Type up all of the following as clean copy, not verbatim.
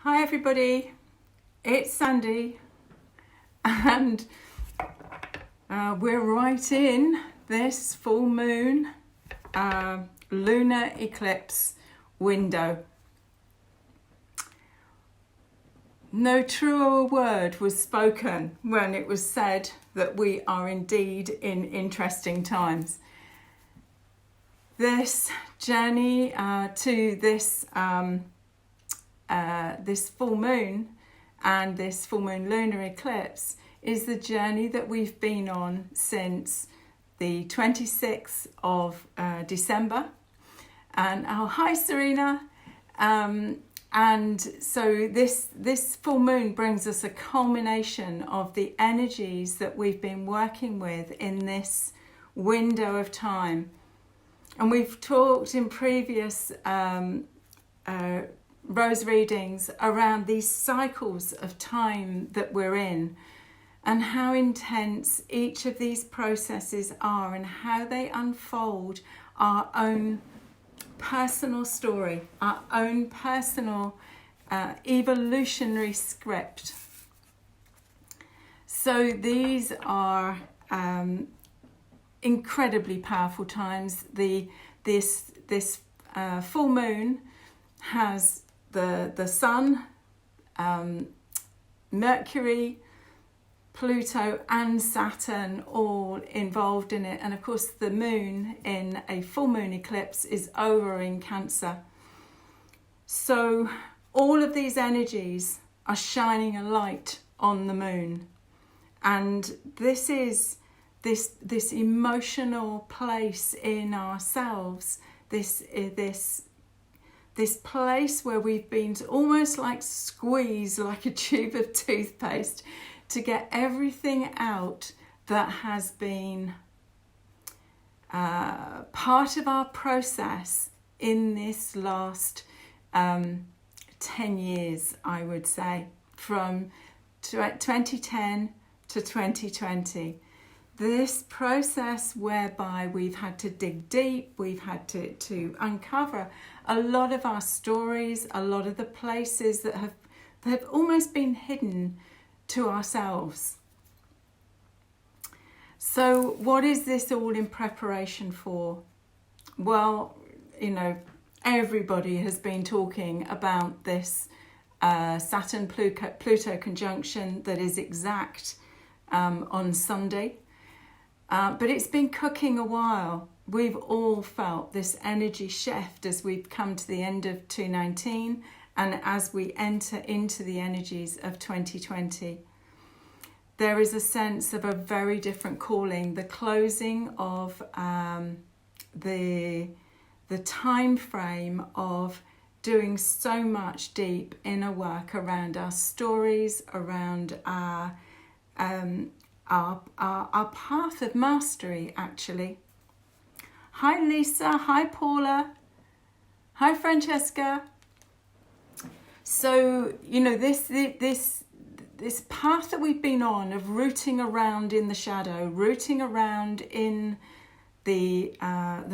Hi everybody, it's Sandy and we're right in this full moon lunar eclipse window. No truer word was spoken when it was said that we are indeed in interesting times. This journey to this full moon and this full moon lunar eclipse is the journey that we've been on since the 26th of December. And hi Serena. And so this full moon brings us a culmination of the energies that we've been working with in this window of time. And we've talked in previous rose readings around these cycles of time that we're in and how intense each of these processes are and how they unfold our own personal story, our own personal evolutionary script. So these are incredibly powerful times. This full moon has the Sun, Mercury, Pluto and Saturn all involved in it. And of course the moon in a full moon eclipse is over in Cancer. So all of these energies are shining a light on the moon. And this is this emotional place in ourselves, this place where we've been almost like squeezed like a tube of toothpaste to get everything out that has been part of our process in this last 10 years, I would say, from 2010 to 2020. This process whereby we've had to dig deep, we've had to uncover a lot of our stories, a lot of the places that have almost been hidden to ourselves. So what is this all in preparation for? Well, you know, everybody has been talking about this Saturn-Pluto conjunction that is exact on Sunday. But it's been cooking a while. We've all felt this energy shift as we've come to the end of 2019 and as we enter into the energies of 2020. There is a sense of a very different calling, the closing of the time frame of doing so much deep inner work around our stories, around our path of mastery, actually. Hi Lisa, hi Paula, hi Francesca. So, you know, this path that we've been on of rooting around in the shadow, rooting around in the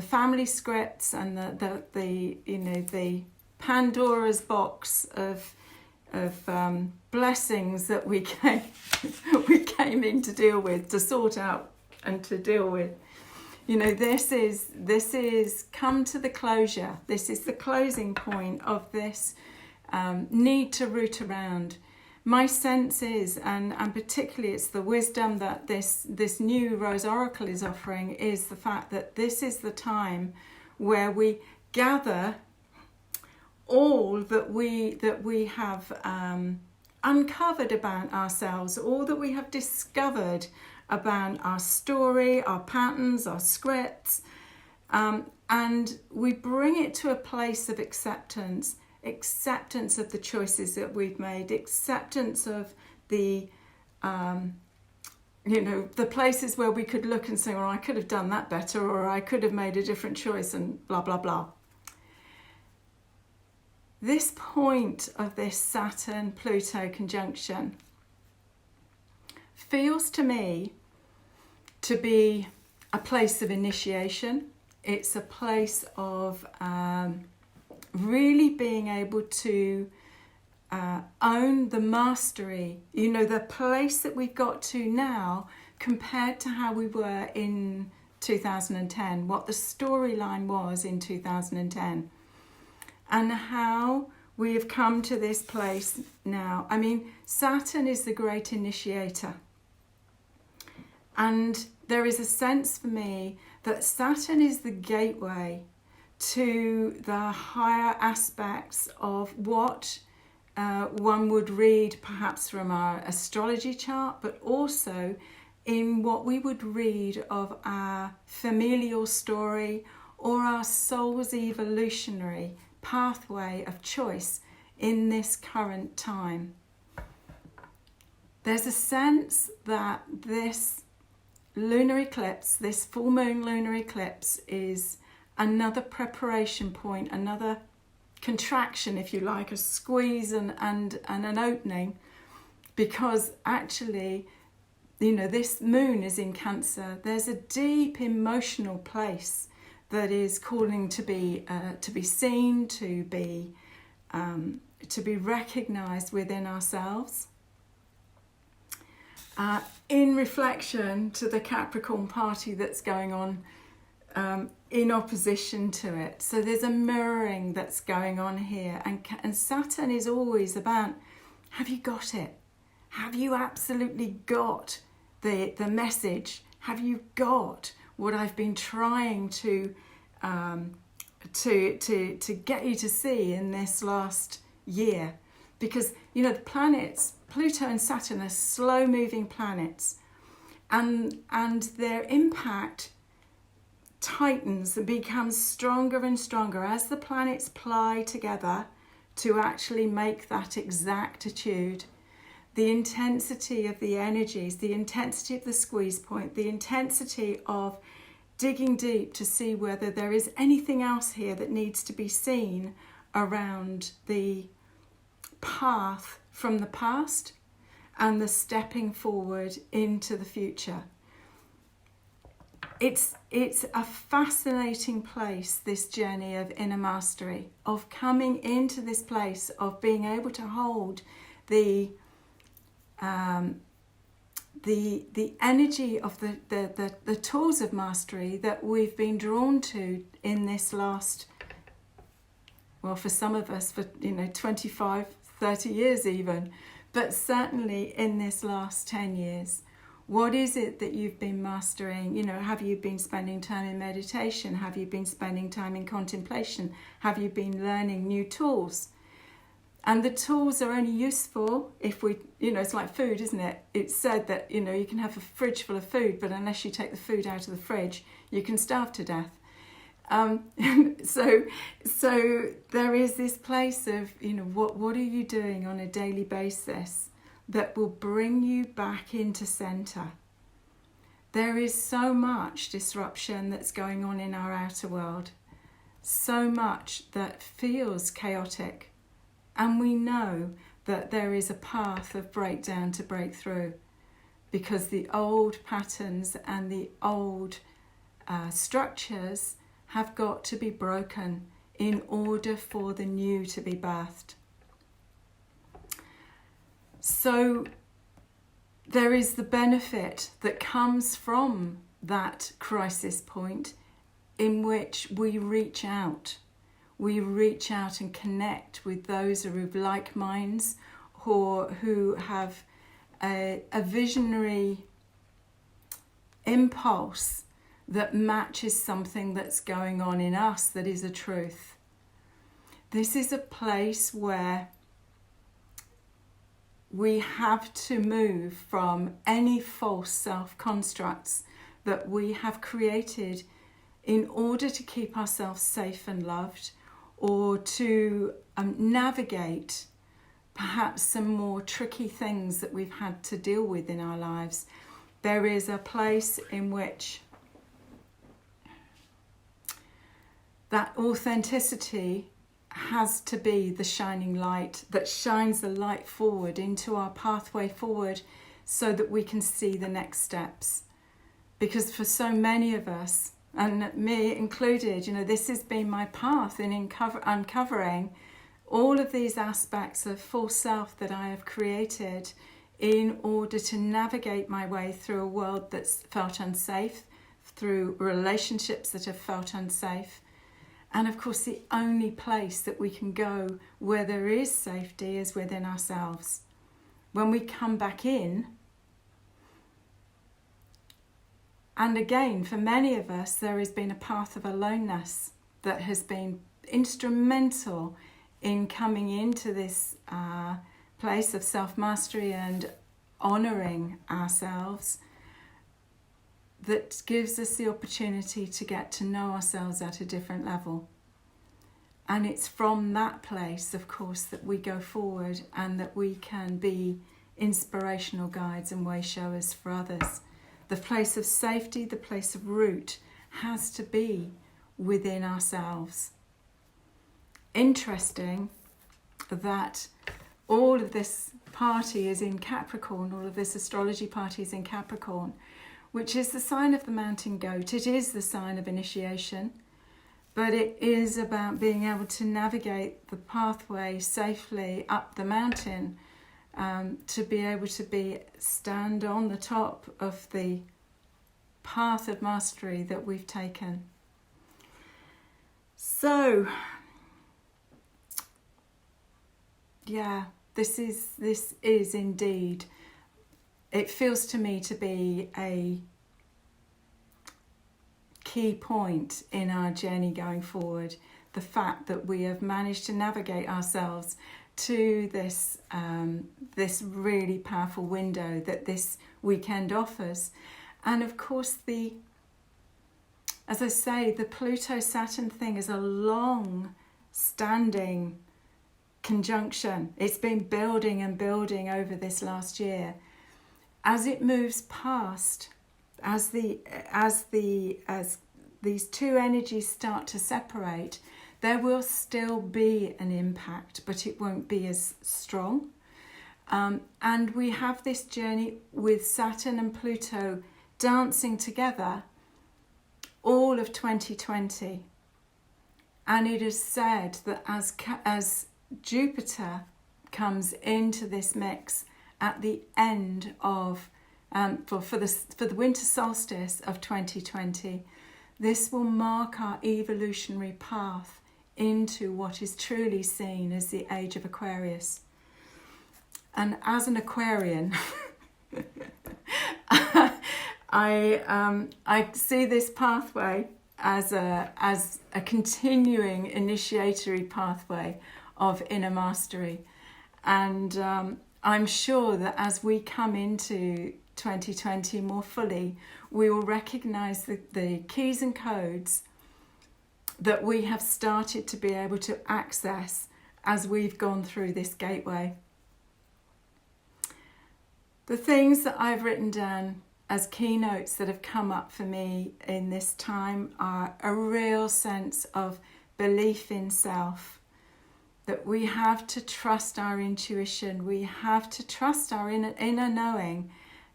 family scripts and the Pandora's box of blessings that we came in to deal with, to sort out and to deal with. You know, this is come to the closure. This is the closing point of this need to root around. My sense is, and particularly it's the wisdom that this new Rose Oracle is offering, is the fact that this is the time where we gather all that we have uncovered about ourselves, all that we have discovered about our story, our patterns, our scripts, and we bring it to a place of acceptance of the choices that we've made, acceptance of the the places where we could look and say, well, I could have done that better, or I could have made a different choice, and blah blah blah. This point of this Saturn-Pluto conjunction feels to me to be a place of initiation. It's a place of really being able to own the mastery, the place that we've got to now compared to how we were in 2010, what the storyline was in 2010, and how we have come to this place now. I mean, Saturn is the great initiator. And there is a sense for me that Saturn is the gateway to the higher aspects of what one would read perhaps from our astrology chart, but also in what we would read of our familial story or our soul's evolutionary pathway of choice in this current time. There's a sense that this lunar eclipse, this full moon lunar eclipse, is another preparation point, another contraction, if you like, a squeeze and an opening, because actually, this moon is in Cancer. There's a deep emotional place that is calling to be seen, to be recognised within ourselves. In reflection to the Capricorn party that's going on in opposition to it. So there's a mirroring that's going on here. And Saturn is always about, have you got it? Have you absolutely got the message? Have you got what I've been trying to get you to see in this last year? Because, the planets, Pluto and Saturn, are slow-moving planets. And their impact tightens and becomes stronger and stronger as the planets ply together to actually make that exactitude. The intensity of the energies, the intensity of the squeeze point, the intensity of digging deep to see whether there is anything else here that needs to be seen around the path from the past and the stepping forward into the future. It's a fascinating place, this journey of inner mastery, of coming into this place of being able to hold the energy of the tools of mastery that we've been drawn to in this last, well, for some of us, for 25, 30 years even, but certainly in this last 10 years. What is it that you've been mastering? Have you been spending time in meditation? Have you been spending time in contemplation? Have you been learning new tools? And the tools are only useful if we, it's like food, isn't it? It's said that, you can have a fridge full of food, but unless you take the food out of the fridge, you can starve to death. So there is this place of, what are you doing on a daily basis that will bring you back into center? There is so much disruption that's going on in our outer world, so much that feels chaotic. And we know that there is a path of breakdown to breakthrough, because the old patterns and the old structures have got to be broken in order for the new to be birthed. So there is the benefit that comes from that crisis point in which we reach out. We reach out and connect with those who have like minds or who have a visionary impulse that matches something that's going on in us that is a truth. This is a place where we have to move from any false self-constructs that we have created in order to keep ourselves safe and loved, or to navigate perhaps some more tricky things that we've had to deal with in our lives. There is a place in which that authenticity has to be the shining light that shines the light forward into our pathway forward so that we can see the next steps. Because for so many of us, and me included, this has been my path in uncovering all of these aspects of false self that I have created in order to navigate my way through a world that's felt unsafe, through relationships that have felt unsafe. And of course, the only place that we can go where there is safety is within ourselves. When we come back in, and again, for many of us, there has been a path of aloneness that has been instrumental in coming into this place of self-mastery and honouring ourselves, that gives us the opportunity to get to know ourselves at a different level. And it's from that place, of course, that we go forward and that we can be inspirational guides and way showers for others. The place of safety, the place of root, has to be within ourselves. Interesting that all of this party is in Capricorn, all of this astrology party is in Capricorn, which is the sign of the mountain goat. It is the sign of initiation, but it is about being able to navigate the pathway safely up the mountain, to be able to stand on the top of the path of mastery that we've taken. So, yeah, this is indeed, it feels to me to be a key point in our journey going forward. The fact that we have managed to navigate ourselves to this really powerful window that this weekend offers. And of course, as I say, the Pluto-Saturn thing is a long-standing conjunction. It's been building and building over this last year. As it moves past, as these two energies start to separate, there will still be an impact, but it won't be as strong. And we have this journey with Saturn and Pluto dancing together all of 2020. And it is said that as Jupiter comes into this mix at the end of for the winter solstice of 2020, this will mark our evolutionary path into what is truly seen as the age of Aquarius. And as an Aquarian, I see this pathway as a continuing initiatory pathway of inner mastery. And I'm sure that as we come into 2020 more fully, we will recognise the keys and codes that we have started to be able to access as we've gone through this gateway. The things that I've written down as keynotes that have come up for me in this time are a real sense of belief in self, that we have to trust our intuition, we have to trust our inner knowing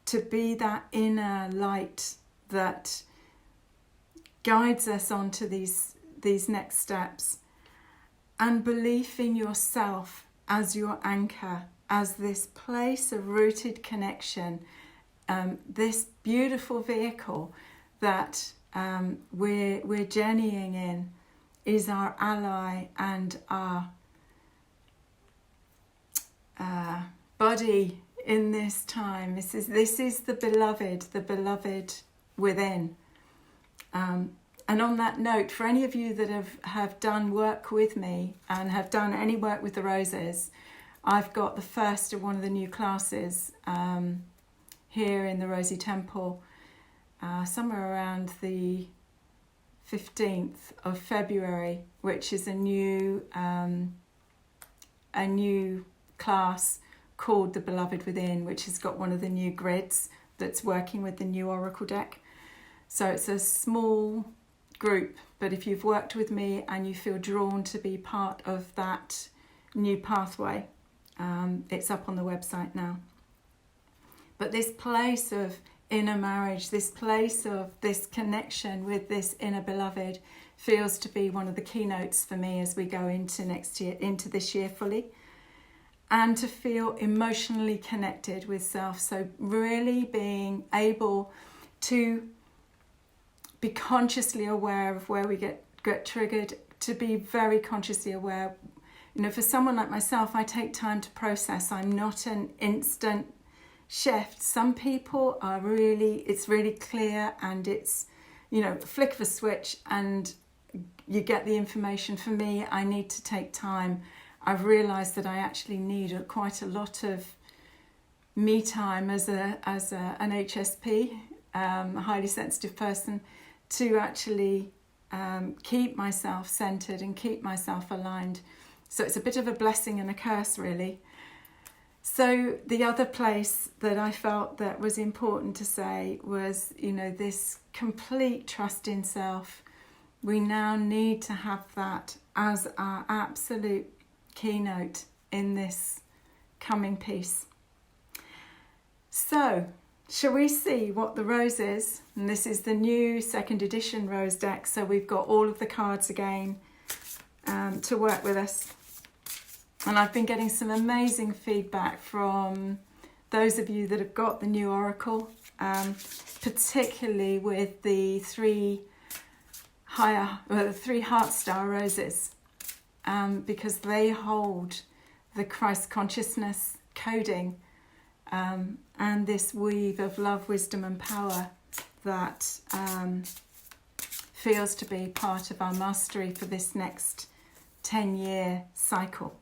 to be that inner light that guides us onto these next steps. And belief in yourself as your anchor, as this place of rooted connection, this beautiful vehicle that we're journeying in is our ally and our body in this time. This is the beloved within. And on that note, for any of you that have done work with me and have done any work with the roses, I've got the first of one of the new classes here in the Rosie Temple, somewhere around the 15th of February, which is a new class called The Beloved Within, which has got one of the new grids that's working with the new Oracle deck. So it's a small group, but if you've worked with me and you feel drawn to be part of that new pathway, it's up on the website now. But this place of inner marriage, this place of this connection with this inner beloved, feels to be one of the keynotes for me as we go into next year, into this year fully, and to feel emotionally connected with self. So really being able to be consciously aware of where we get triggered, to be very consciously aware. You know, for someone like myself, I take time to process. I'm not an instant shift. Some people are really, it's really clear, and it's, you know, flick of a switch and you get the information. For me, I need to take time. I've realised that I actually need quite a lot of me time as an HSP, a highly sensitive person, to actually keep myself centered and keep myself aligned. So it's a bit of a blessing and a curse, really. So the other place that I felt that was important to say was, you know, this complete trust in self. We now need to have that as our absolute keynote in this coming piece. So, shall we see what the rose is? And this is the new second edition rose deck. So we've got all of the cards again to work with us. And I've been getting some amazing feedback from those of you that have got the new oracle, particularly with the three heart star roses, because they hold the Christ consciousness coding, and this weave of love, wisdom and power that feels to be part of our mastery for this next 10-year cycle.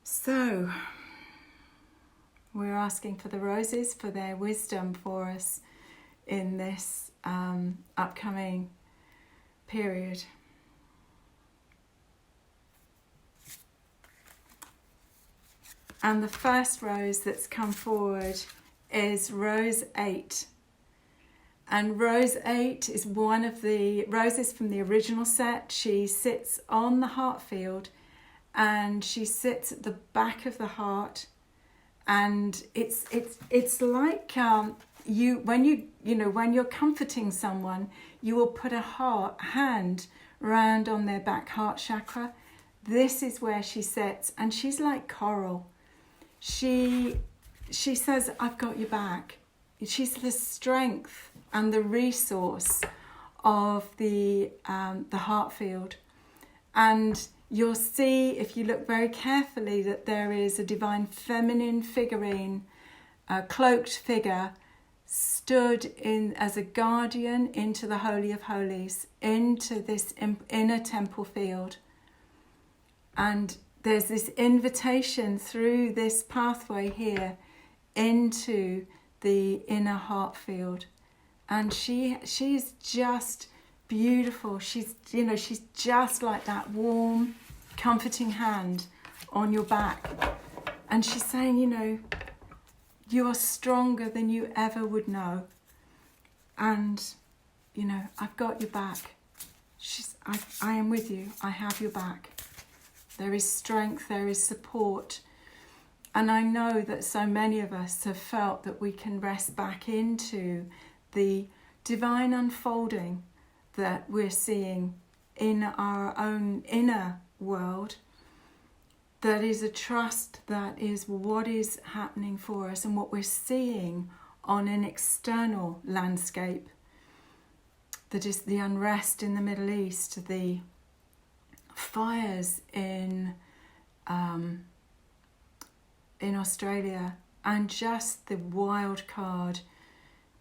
So we're asking for the roses for their wisdom for us in this upcoming period. And the first rose that's come forward is Rose 8. And Rose 8 is one of the roses from the original set. She sits on the heart field, and she sits at the back of the heart, and it's like when you're comforting someone, you will put a hand round on their back heart chakra. This is where she sits, and she's like coral. She says, "I've got your back." She's the strength and the resource of the heart field, and you'll see, if you look very carefully, that there is a divine feminine figurine, a cloaked figure, stood in as a guardian into the Holy of Holies, into this inner temple field. And there's this invitation through this pathway here into the inner heart field. And she's just beautiful. She's just like that warm, comforting hand on your back. And she's saying, you are stronger than you ever would know. And, I've got your back. I am with you. I have your back. There is strength, there is support. And I know that so many of us have felt that we can rest back into the divine unfolding that we're seeing in our own inner world. That is a trust, that is what is happening for us and what we're seeing on an external landscape. That is the unrest in the Middle East, the fires in Australia, and just the wild card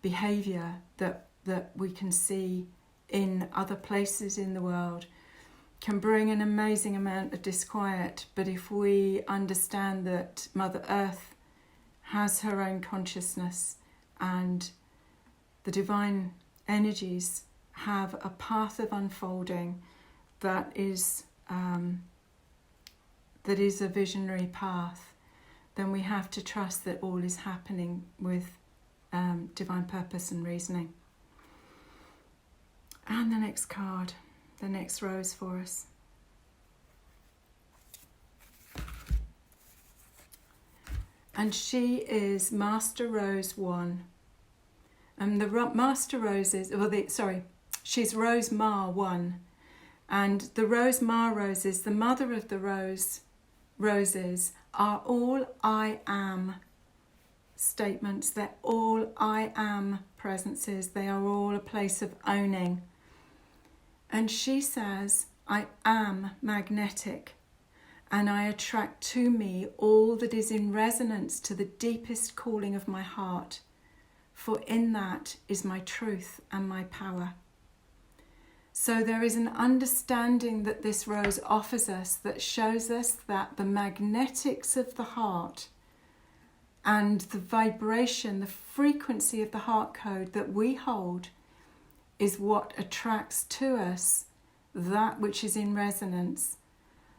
behaviour that we can see in other places in the world can bring an amazing amount of disquiet. But if we understand that Mother Earth has her own consciousness and the divine energies have a path of unfolding that is a visionary path, then we have to trust that all is happening with divine purpose and reasoning. And the next card, the next rose for us. And she is Master Rose 1. And the Master Roses, She's Rose Ma 1. And the Rose Ma roses, the mother of the roses, are all I am statements. They're all I am presences. They are all a place of owning. And she says, I am magnetic, and I attract to me all that is in resonance to the deepest calling of my heart, for in that is my truth and my power. So there is an understanding that this rose offers us that shows us that the magnetics of the heart and the vibration, the frequency of the heart code that we hold is what attracts to us that which is in resonance.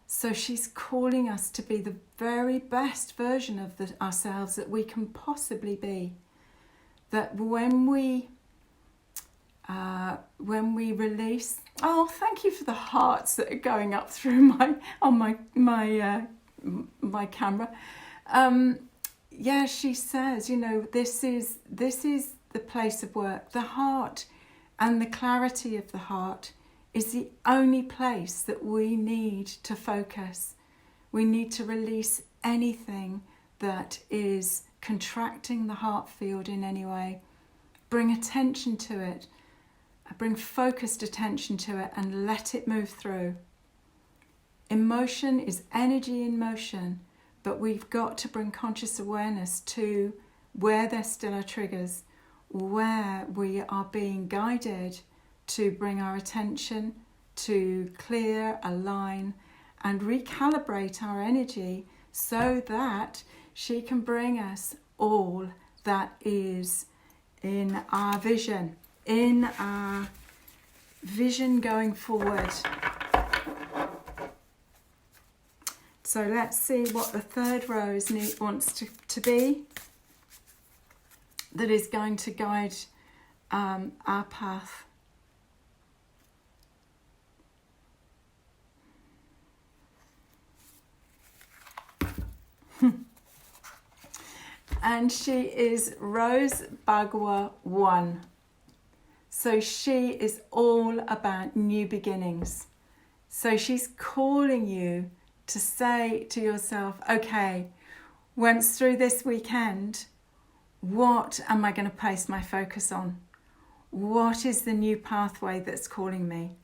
So she's calling us to be the very best version of ourselves that we can possibly be. That when we release, oh, thank you for the hearts that are going up through my camera. Yeah, she says, this is the place of work. The heart and the clarity of the heart is the only place that we need to focus. We need to release anything that is contracting the heart field in any way. Bring attention to it. Bring focused attention to it and let it move through. Emotion is energy in motion, but we've got to bring conscious awareness to where there still are triggers, where we are being guided to bring our attention to clear, align, and recalibrate our energy so that she can bring us all that is in our vision going forward. So let's see what the third rose wants to be that is going to guide our path. And she is Rose Bagua 1. So she is all about new beginnings. So she's calling you to say to yourself, okay, once through this weekend, what am I going to place my focus on? What is the new pathway that's calling me?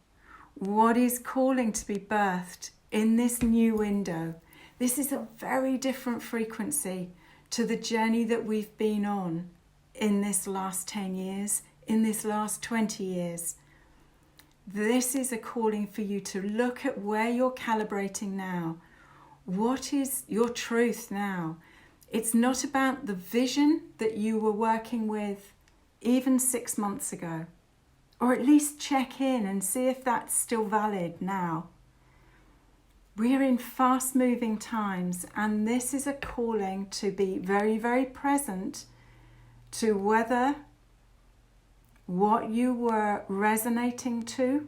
What is calling to be birthed in this new window? This is a very different frequency to the journey that we've been on in this last 10 years, in this last 20 years. This is a calling for you to look at where you're calibrating now. What is your truth now? It's not about the vision that you were working with even 6 months ago, or at least check in and see if that's still valid now. We're in fast-moving times, and this is a calling to be very, very present to whether what you were resonating to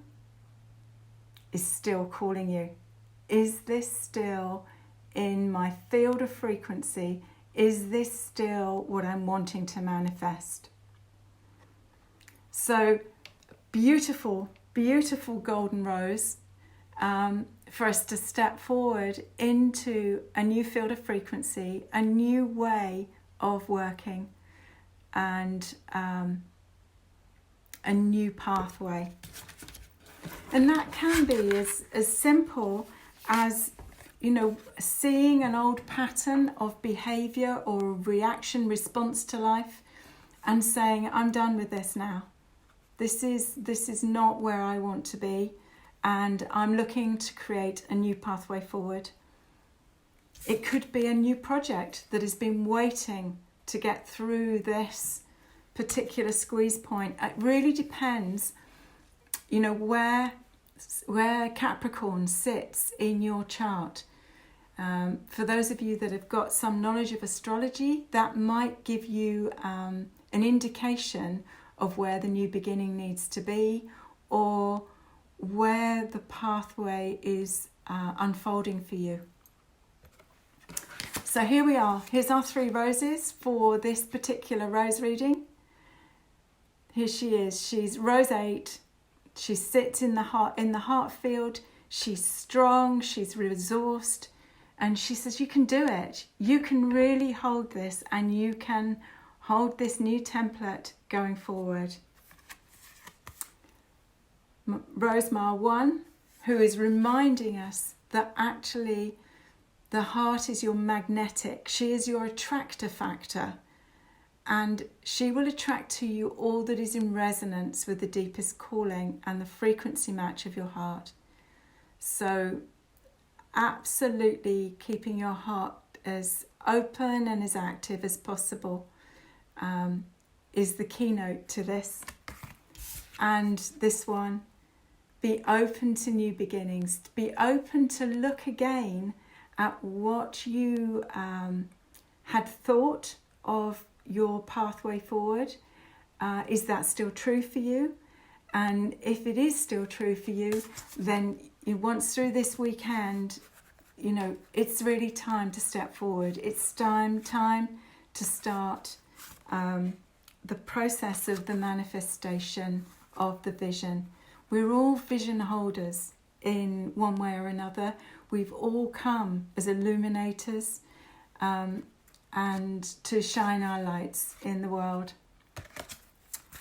is still calling you. Is this still in my field of frequency? Is this still what I'm wanting to manifest? So, beautiful, beautiful golden rose. For us to step forward into a new field of frequency, a new way of working, and a new pathway. And that can be as simple as, seeing an old pattern of behaviour or reaction response to life and saying, I'm done with this now. This is not where I want to be. And I'm looking to create a new pathway forward. It could be a new project that has been waiting to get through this particular squeeze point. It really depends, where Capricorn sits in your chart. For those of you that have got some knowledge of astrology, that might give you an indication of where the new beginning needs to be, or where the pathway is unfolding for you. So here we are. Here's our 3 roses for this particular rose reading. Here she is. She's Rose 8, She sits in the heart field. She's strong, she's resourced, and she says, you can do it. You can really hold this, and you can hold this new template going forward. Rosemar 1, who is reminding us that actually the heart is your magnetic. She is your attractor factor, and she will attract to you all that is in resonance with the deepest calling and the frequency match of your heart. So absolutely keeping your heart as open and as active as possible is the keynote to this. And this one, be open to new beginnings. Be open to look again at what you had thought of your pathway forward. Is that still true for you? And if it is still true for you, then once through this weekend, it's really time to step forward. It's time to start the process of the manifestation of the vision. We're all vision holders in one way or another. We've all come as illuminators and to shine our lights in the world.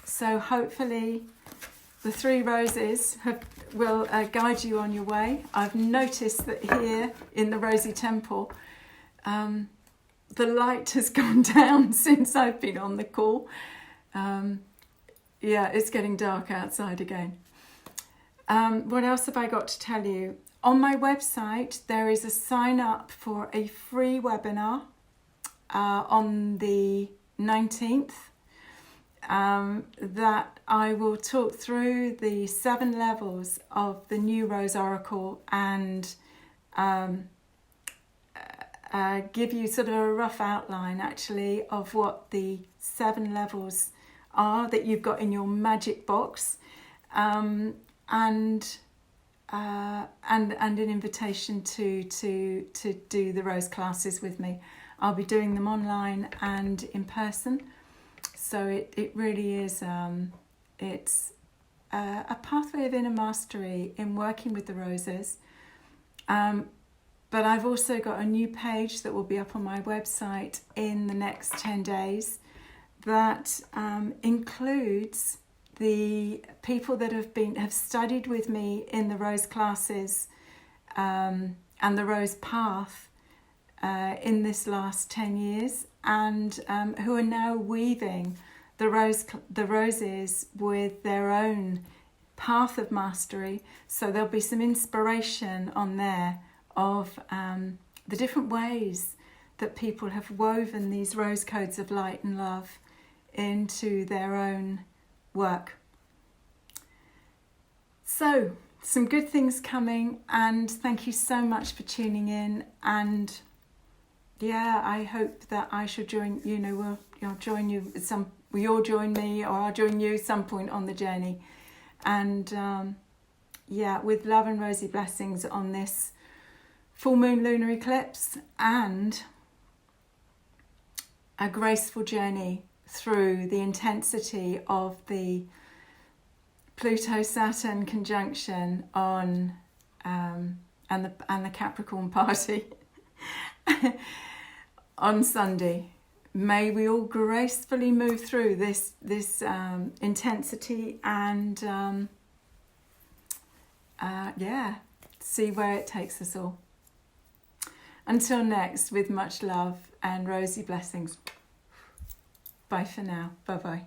So hopefully the 3 roses will guide you on your way. I've noticed that here in the Rosy Temple, the light has gone down since I've been on the call. It's getting dark outside again. What else have I got to tell you? On my website, there is a sign up for a free webinar on the 19th. That I will talk through the 7 levels of the New Rose Oracle and give you sort of a rough outline actually of what the 7 levels are that you've got in your magic box, and an invitation to do the Rose classes with me. I'll be doing them online and in person. So it really is, it's a pathway of inner mastery in working with the roses. But I've also got a new page that will be up on my website in the next 10 days that includes the people that have studied with me in the Rose classes and the Rose path in this last 10 years. And who are now weaving the roses with their own path of mastery. So there'll be some inspiration on there of the different ways that people have woven these rose codes of light and love into their own work. So some good things coming, and thank you so much for tuning in. And I hope that I shall join I'll join you you'll join me, or I'll join you at some point on the journey. And with love and rosy blessings on this full moon lunar eclipse, and a graceful journey through the intensity of the Pluto-Saturn conjunction on and the Capricorn party on Sunday. May we all gracefully move through this intensity and see where it takes us all. Until next, with much love and rosy blessings. Bye for now. Bye-bye.